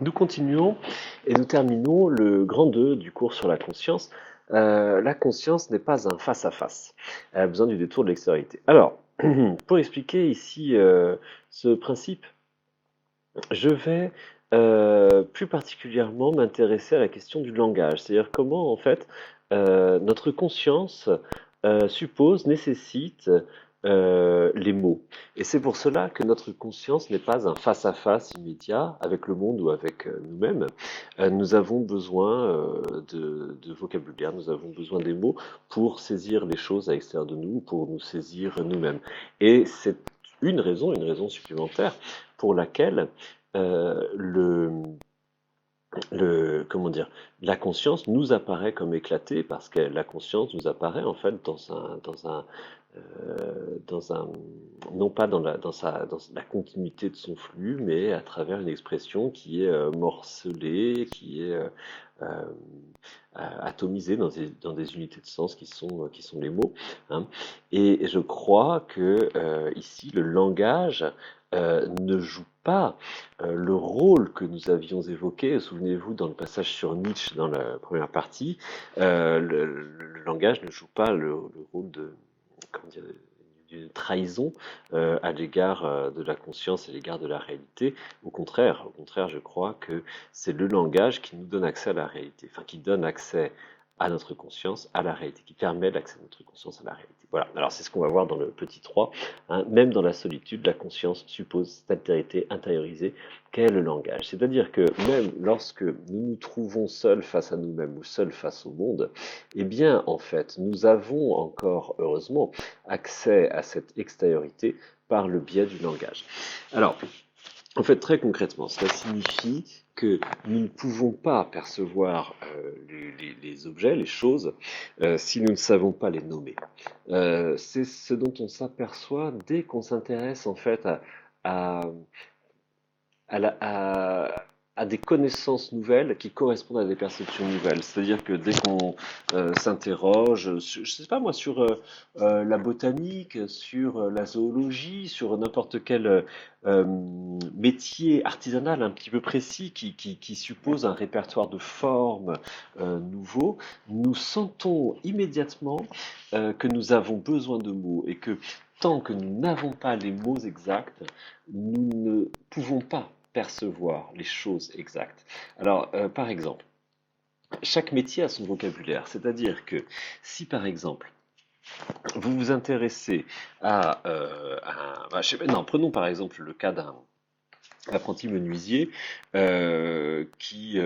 Nous continuons et nous terminons le grand 2 du cours sur la conscience. La conscience n'est pas un face-à-face. Elle a besoin du détour de l'extériorité. Alors, pour expliquer ici ce principe, je vais plus particulièrement m'intéresser à la question du langage. C'est-à-dire comment, en fait, notre conscience suppose, nécessite les mots. Et c'est pour cela que notre conscience n'est pas un face-à-face immédiat avec le monde ou avec nous-mêmes. Nous avons besoin de vocabulaire, nous avons besoin des mots pour saisir les choses à l'extérieur de nous, pour nous saisir nous-mêmes. Et c'est une raison supplémentaire pour laquelle le comment dire, la conscience nous apparaît comme éclatée parce que la conscience nous apparaît en fait dans un, non pas dans la continuité de son flux, mais à travers une expression qui est morcelée, qui est atomisée dans des unités de sens qui sont les mots, hein. Et je crois que ici, le langage ne joue pas le rôle que nous avions évoqué. Souvenez-vous, dans le passage sur Nietzsche, dans la première partie, le langage ne joue pas le rôle de, comment dire, d'une trahison à l'égard de la conscience, à l'égard de la réalité. Au contraire, je crois que c'est le langage qui nous donne accès à la réalité, enfin qui donne accès à notre conscience, à la réalité, qui permet l'accès de notre conscience à la réalité. Voilà, alors c'est ce qu'on va voir dans le petit 3. Hein. Même dans la solitude, la conscience suppose cette altérité intériorisée qu'est le langage. C'est-à-dire que même lorsque nous nous trouvons seuls face à nous-mêmes ou seuls face au monde, eh bien, en fait, nous avons encore, heureusement, accès à cette extériorité par le biais du langage. Alors, en fait, très concrètement, cela signifie que nous ne pouvons pas percevoir les objets, les choses, si nous ne savons pas les nommer. C'est ce dont on s'aperçoit dès qu'on s'intéresse en fait à, à des connaissances nouvelles qui correspondent à des perceptions nouvelles. C'est-à-dire que dès qu'on s'interroge, je sais pas moi, sur la botanique, sur la zoologie, sur n'importe quel métier artisanal un petit peu précis qui suppose un répertoire de formes nouveaux, nous sentons immédiatement que nous avons besoin de mots et que tant que nous n'avons pas les mots exacts, nous ne pouvons pas percevoir les choses exactes. Alors, par exemple, chaque métier a son vocabulaire, c'est-à-dire que si par exemple vous vous intéressez non, prenons par exemple le cas d'un apprenti menuisier qui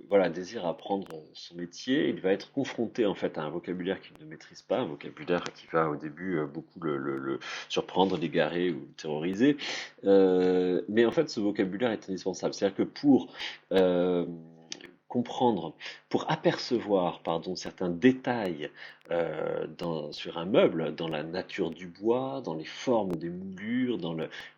voilà, désire apprendre son métier, il va être confronté en fait à un vocabulaire qu'il ne maîtrise pas, un vocabulaire qui va au début beaucoup le surprendre, l'égarer ou le terroriser. Mais en fait, ce vocabulaire est indispensable. C'est-à-dire que pour comprendre, pour apercevoir, pardon, certains détails sur un meuble, dans la nature du bois, dans les formes des moulures,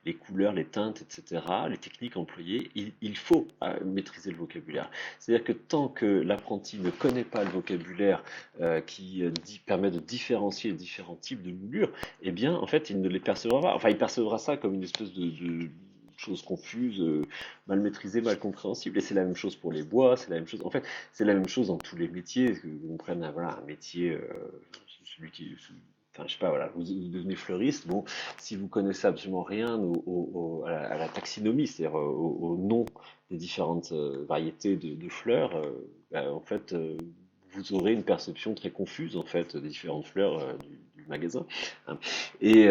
les couleurs, les teintes, etc., les techniques employées, il faut maîtriser le vocabulaire. C'est-à-dire que tant que l'apprenti ne connaît pas le vocabulaire permet de différencier les différents types de moulures, eh bien, en fait, il ne les percevra pas. Enfin, il percevra ça comme une espèce de choses confuses, mal maîtrisées, mal compréhensibles. Et c'est la même chose pour les bois, c'est la même chose. En fait, c'est la même chose dans tous les métiers. Que on prenne voilà, un métier, celui qui, enfin, je sais pas, voilà, vous devenez fleuriste. Bon, si vous connaissez absolument rien à la taxinomie, c'est-à-dire au nom des différentes variétés de fleurs, en fait, vous aurez une perception très confuse en fait des différentes fleurs du magasin. Hein. Et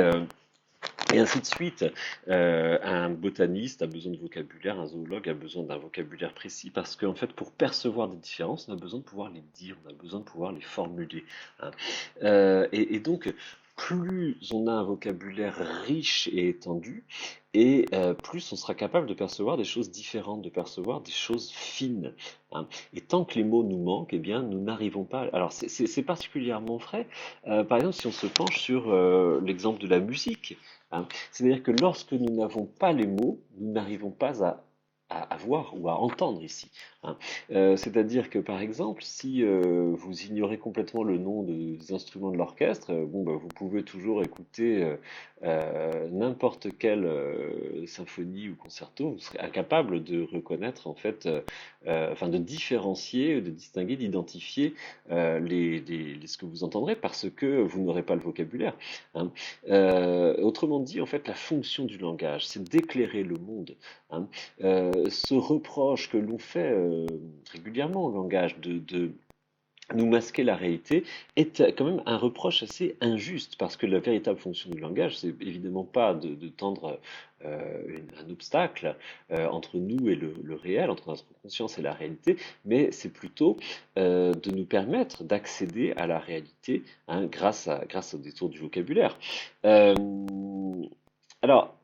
et ainsi de suite. Un botaniste a besoin de vocabulaire, un zoologue a besoin d'un vocabulaire précis, parce qu'en fait, pour percevoir des différences, on a besoon de pouvoir les dire, on a besoin de pouvoir les formuler. Hein. Et donc, plus on a un vocabulaire riche et étendu, et plus on sera capable de percevoir des choses différentes, de percevoir des choses fines. Hein. Et tant que les mots nous manquent, eh bien, nous n'arrivons pas. Alors, c'est particulièrement vrai. Par exemple, si on se penche sur l'exemple de la musique. Hein. C'est-à-dire que lorsque nous n'avons pas les mots, nous n'arrivons pas à à voir ou à entendre ici, hein. C'est-à-dire que par exemple, si vous ignorez complètement le nom des instruments de l'orchestre, bon, bah, vous pouvez toujours écouter n'importe quelle symphonie ou concerto, vous serez incapable de reconnaître en fait, enfin de différencier, de distinguer, d'identifier ce que vous entendrez parce que vous n'aurez pas le vocabulaire, hein. Autrement dit, en fait, la fonction du langage, c'est d'éclairer le monde, hein. Ce reproche que l'on fait régulièrement au langage de nous masquer la réalité est quand même un reproche assez injuste parce que la véritable fonction du langage, c'est évidemment pas de tendre un obstacle entre nous et le réel, entre notre conscience et la réalité, mais c'est plutôt de nous permettre d'accéder à la réalité, hein, grâce au détour du vocabulaire. Euh, alors,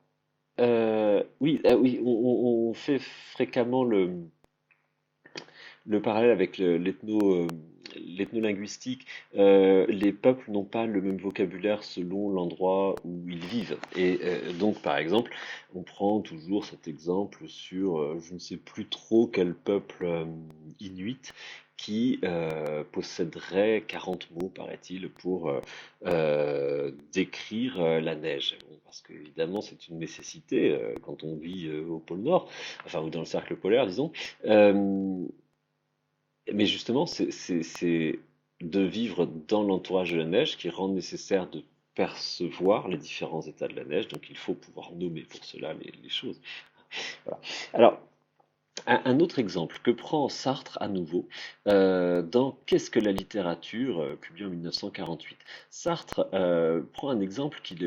oui, oui, on fait fréquemment le parallèle avec l'ethnolinguistique. Les peuples n'ont pas le même vocabulaire selon l'endroit où ils vivent. Et donc, par exemple, on prend toujours cet exemple sur, je ne sais plus trop quel peuple inuit qui posséderait 40 mots, paraît-il, pour décrire la neige. Bon, parce qu'évidemment, c'est une nécessité quand on vit au pôle Nord, enfin, ou dans le cercle polaire, disons. Euh, mais justement, c'est de vivre dans l'entourage de la neige qui rend nécessaire de percevoir les différents états de la neige. Donc, il faut pouvoir nommer pour cela les choses. Voilà. Alors, un autre exemple que prend Sartre à nouveau dans Qu'est-ce que la littérature, publié en 1948. Sartre prend un exemple qui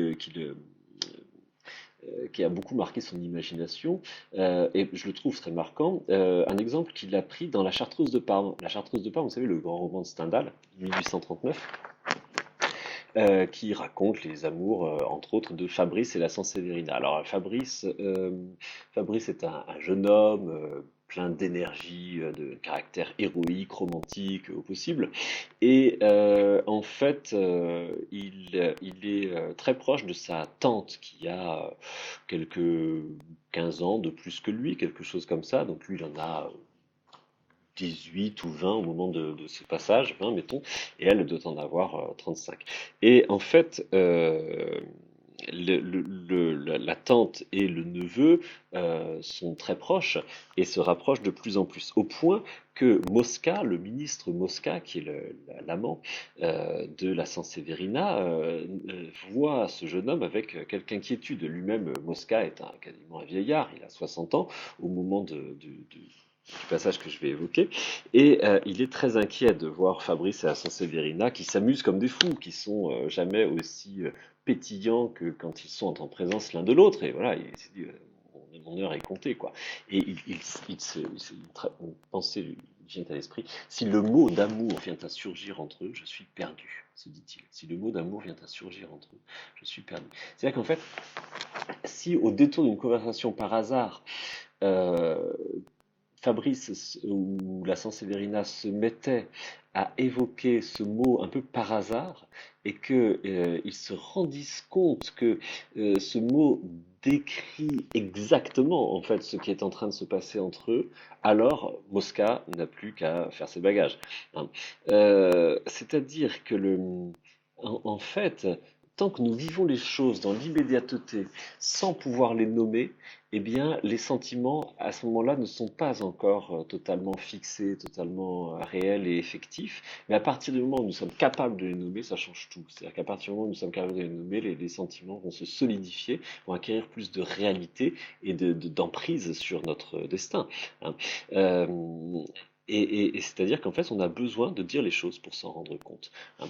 a beaucoup marqué son imagination, et je le trouve très marquant, un exemple qu'il a pris dans La Chartreuse de Parme. La Chartreuse de Parme, vous savez, le grand roman de Stendhal, 1839, qui raconte les amours, entre autres, de Fabrice et la Sansévérina. Alors Fabrice est un jeune homme plein d'énergie, de caractère héroïque, romantique au possible, et en fait, il est très proche de sa tante qui a quelques 15 ans de plus que lui, quelque chose comme ça. Donc lui, il en a 18 ou 20 au moment de ce passage, 20 mettons, et elle doit en avoir 35. Et en fait, la tante et le neveu sont très proches et se rapprochent de plus en plus, au point que Mosca, le ministre Mosca, qui est l'amant de la Sanseverina, voit ce jeune homme avec quelque inquiétude. Lui-même, Mosca est quasiment un vieillard, il a 60 ans au moment du passage que je vais évoquer, et il est très inquiet de voir Fabrice et la Sanseverina qui s'amusent comme des fous, qui sont jamais aussi pétillants que quand ils sont en présence l'un de l'autre, et voilà, il s'est dit, mon heure est comptée, quoi. Et une pensée lui vient à l'esprit, si le mot d'amour vient à surgir entre eux, je suis perdu, se dit-il. Si le mot d'amour vient à surgir entre eux, je suis perdu. C'est-à-dire qu'en fait, si au détour d'une conversation par hasard, euh, Fabrice ou la Sanseverina se mettaient à évoquer ce mot un peu par hasard et que ils se rendissent compte que ce mot décrit exactement en fait ce qui est en train de se passer entre eux, alors Mosca n'a plus qu'à faire ses bagages, hein. C'est-à-dire que en fait, tant que nous vivons les choses dans l'immédiateté sans pouvoir les nommer, eh bien, les sentiments, à ce moment-là, ne sont pas encore totalement fixés, totalement réels et effectifs. Mais à partir du moment où nous sommes capables de les nommer, ça change tout. C'est-à-dire qu'à partir du moment où nous sommes capables de les nommer, les sentiments vont se solidifier, vont acquérir plus de réalité et d'emprise sur notre destin, hein. Euh, et c'est-à-dire qu'en fait, on a besoin de dire les choses pour s'en rendre compte, hein.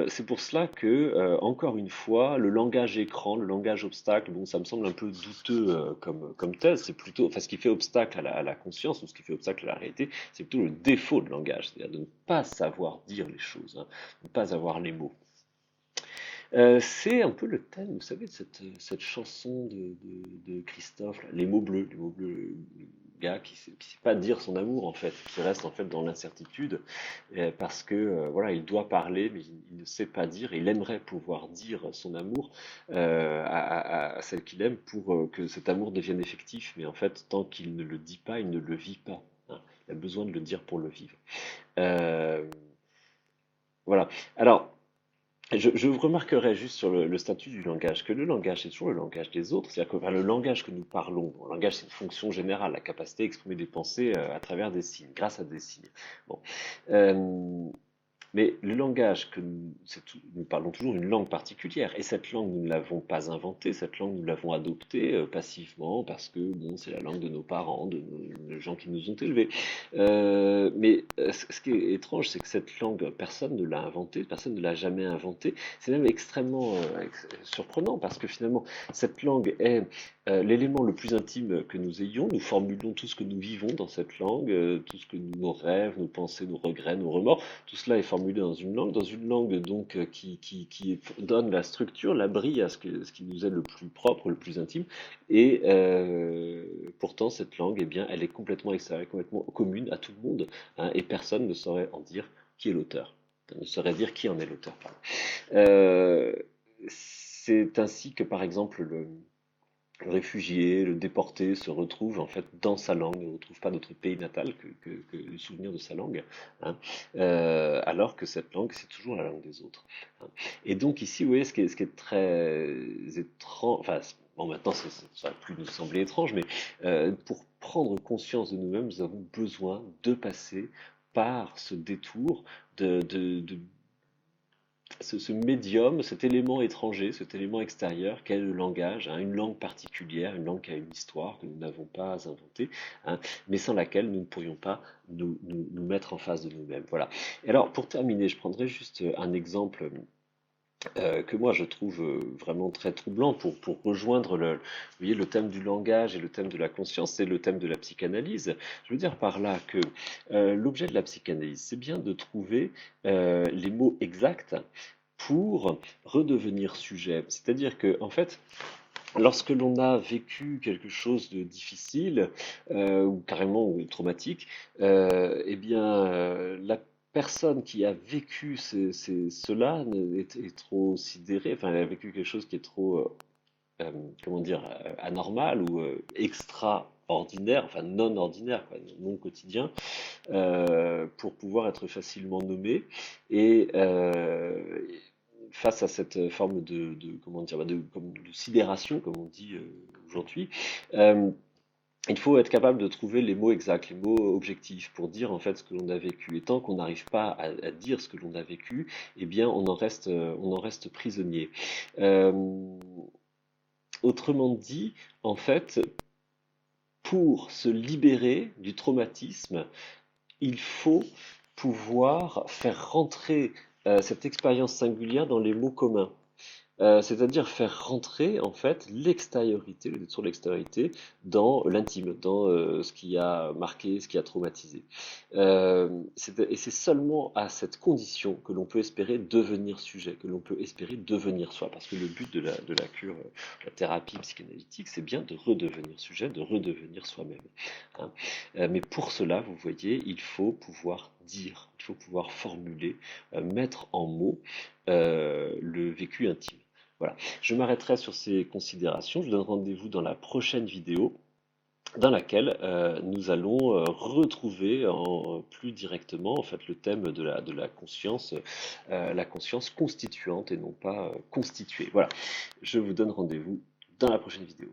C'est pour cela que, encore une fois, le langage écran, le langage obstacle, bon, ça me semble un peu douteux comme thèse. C'est plutôt, enfin, ce qui fait obstacle à la conscience ou ce qui fait obstacle à la réalité, c'est plutôt le défaut de langage, c'est-à-dire de ne pas savoir dire les choses, hein, de ne pas avoir les mots. C'est un peu le thème, vous savez, de cette chanson de Christophe, là, Les mots bleus, gars qui sait pas dire son amour en fait, qui reste en fait dans l'incertitude parce que voilà, il doit parler, mais il ne sait pas dire. Il aimerait pouvoir dire son amour à celle qu'il aime pour que cet amour devienne effectif, mais en fait, tant qu'il ne le dit pas, il ne le vit pas. Hein. Il a besoin de le dire pour le vivre. Euh, voilà. Alors, je remarquerai juste sur le statut du langage que le langage, c'est toujours le langage des autres. C'est-à-dire que enfin, le langage que nous parlons, bon, le langage, c'est une fonction générale, la capacité à exprimer des pensées à travers des signes, grâce à des signes. Bon. Euh, mais le langage que nous parlons toujours une langue particulière, et cette langue, nous ne l'avons pas inventée, cette langue, nous l'avons adoptée passivement, parce que bon, c'est la langue de nos parents, de gens qui nous ont élevés. Ce qui est étrange, c'est que cette langue, personne ne l'a inventée, personne ne l'a jamais inventée. C'est même extrêmement surprenant, parce que finalement, cette langue est l'élément le plus intime que nous ayons. Nous formulons tout ce que nous vivons dans cette langue, tout ce que nos rêves, nos pensées, nos regrets, nos remords. Tout cela est formulé dans une langue donc donne la structure, la brille à ce qui nous est le plus propre, le plus intime. Et pourtant, cette langue, eh bien, elle est complètement extérieure, complètement commune à tout le monde, hein, et personne ne saurait en dire qui est l'auteur. Ne saurait dire qui en est l'auteur, pardon. Euh, c'est ainsi que, par exemple, le réfugié, le déporté se retrouve en fait dans sa langue, ne retrouve pas notre pays natal que le souvenir de sa langue, hein, alors que cette langue, c'est toujours la langue des autres. Hein. Et donc ici, vous voyez, ce qui est très étrange, enfin, bon, maintenant, ça va plus nous sembler étrange, mais pour prendre conscience de nous-mêmes, nous avons besoin de passer par ce détour de ce médium, cet élément étranger, cet élément extérieur qu'est le langage, hein, une langue particulière, une langue qui a une histoire que nous n'avons pas inventée, hein, mais sans laquelle nous ne pourrions pas nous mettre en face de nous-mêmes. Voilà. Et alors, pour terminer, je prendrai juste un exemple que moi je trouve vraiment très troublant pour rejoindre vous voyez, le thème du langage et le thème de la conscience, c'est le thème de la psychanalyse. Je veux dire par là que l'objet de la psychanalyse, c'est bien de trouver les mots exacts pour redevenir sujet. C'est-à-dire que, en fait, lorsque l'on a vécu quelque chose de difficile ou carrément traumatique, eh bien, la personne qui a vécu cela est trop sidérée, enfin, elle a vécu quelque chose qui est trop, comment dire, anormal ou extraordinaire, enfin non ordinaire, quoi, non quotidien, pour pouvoir être facilement nommé. Et face à cette forme comment dire, de sidération, comme on dit aujourd'hui, euh, il faut être capable de trouver les mots exacts, les mots objectifs pour dire en fait ce que l'on a vécu. Et tant qu'on n'arrive pas à dire ce que l'on a vécu, eh bien on en reste prisonnier. Euh, Autrement dit, en fait, pour se libérer du traumatisme, il faut pouvoir faire rentrer cette expérience singulière dans les mots communs. C'est-à-dire faire rentrer en fait l'extériorité, le détour de l'extériorité, dans l'intime, dans ce qui a marqué, ce qui a traumatisé. Et c'est seulement à cette condition que l'on peut espérer devenir sujet, que l'on peut espérer devenir soi, parce que le but de la cure, la thérapie psychanalytique, c'est bien de redevenir sujet, de redevenir soi-même. Hein. Mais pour cela, vous voyez, il faut pouvoir dire, il faut pouvoir formuler, mettre en mots le vécu intime. Voilà, je m'arrêterai sur ces considérations. Je vous donne rendez-vous dans la prochaine vidéo dans laquelle nous allons retrouver plus directement en fait le thème de la conscience constituante et non pas constituée. Voilà, je vous donne rendez-vous dans la prochaine vidéo.